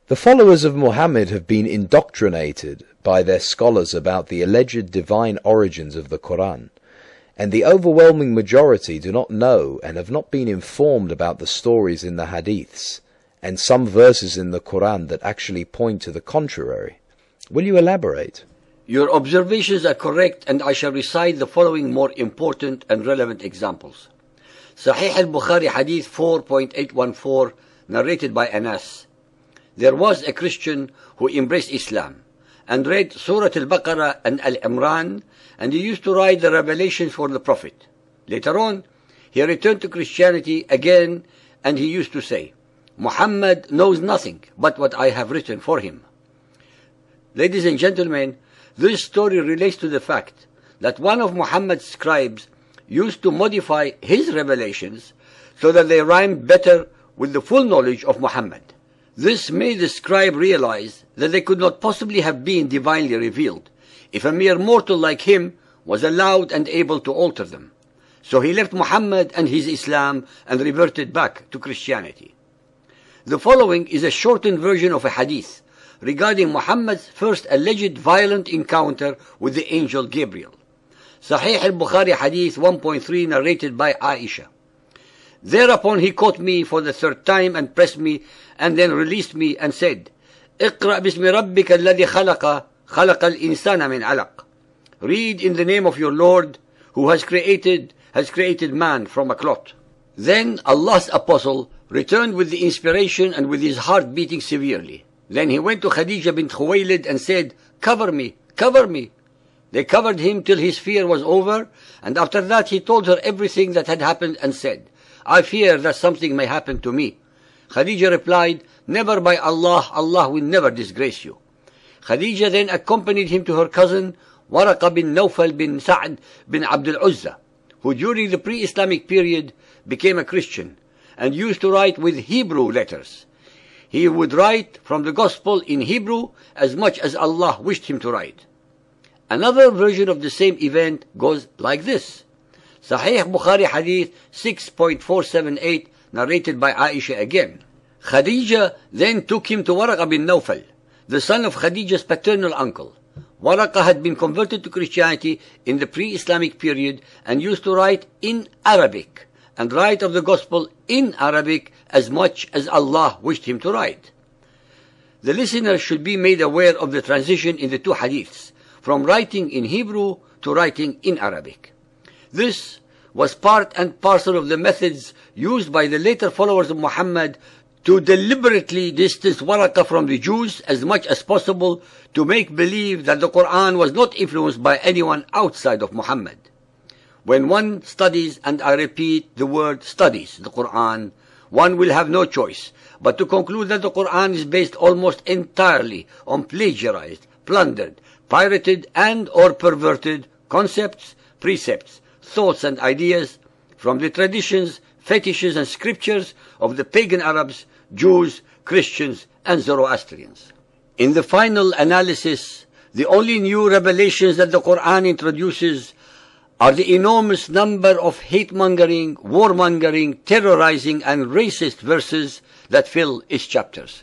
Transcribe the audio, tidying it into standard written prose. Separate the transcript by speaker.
Speaker 1: The followers of Muhammad have been indoctrinated by their scholars about the alleged divine origins of the Quran, and the overwhelming majority do not know and have not been informed about the stories in the hadiths, and some verses in the Quran that actually point to the contrary. Will you elaborate?
Speaker 2: Your observations are correct, and I shall recite the following more important and relevant examples. Sahih al-Bukhari Hadith 4.814, narrated by Anas. There was a Christian who embraced Islam and read Surah Al-Baqarah and Al-Imran, and he used to write the revelations for the Prophet. Later on, he returned to Christianity again, and he used to say, Muhammad knows nothing but what I have written for him. Ladies and gentlemen, this story relates to the fact that one of Muhammad's scribes used to modify his revelations so that they rhymed better with the full knowledge of Muhammad. This made the scribe realize that they could not possibly have been divinely revealed if a mere mortal like him was allowed and able to alter them. So he left Muhammad and his Islam and reverted back to Christianity. The following is a shortened version of a hadith regarding Muhammad's first alleged violent encounter with the angel Gabriel. Sahih al-Bukhari Hadith 1.3, narrated by Aisha. Thereupon he caught me for the third time and pressed me, and then released me and said, اقرأ باسم ربك الذي خلق الإنسان من علق. Read in the name of your Lord, who has created man from a clot. Then Allah's apostle returned with the inspiration and with his heart beating severely. Then he went to Khadija bint Khuwaylid and said, Cover me, cover me. They covered him till his fear was over, and after that he told her everything that had happened and said, I fear that something may happen to me. Khadija replied, Never, by Allah, Allah will never disgrace you. Khadija then accompanied him to her cousin, Waraqa bin Nawfal bin Sa'd bin Abd al-Uzza, who during the pre-Islamic period became a Christian and used to write with Hebrew letters. He would write from the Gospel in Hebrew as much as Allah wished him to write. Another version of the same event goes like this. Sahih Bukhari Hadith 6.478, narrated by Aisha again. Khadija then took him to Waraqa bin Nawfal, the son of Khadija's paternal uncle. Waraqa had been converted to Christianity in the pre-Islamic period and used to write in Arabic and write of the Gospel in Arabic as much as Allah wished him to write. The listener should be made aware of the transition in the two hadiths, from writing in Hebrew to writing in Arabic. This was part and parcel of the methods used by the later followers of Muhammad to deliberately distance Waraqa from the Jews as much as possible, to make believe that the Quran was not influenced by anyone outside of Muhammad. When one studies, and I repeat the word studies, the Quran, one will have no choice but to conclude that the Quran is based almost entirely on plagiarized, plundered, pirated and or perverted concepts, precepts, thoughts and ideas from the traditions, fetishes and scriptures of the pagan Arabs, Jews, Christians and Zoroastrians. In the final analysis, the only new revelations that the Quran introduces are the enormous number of hate-mongering, warmongering, terrorizing and racist verses that fill its chapters.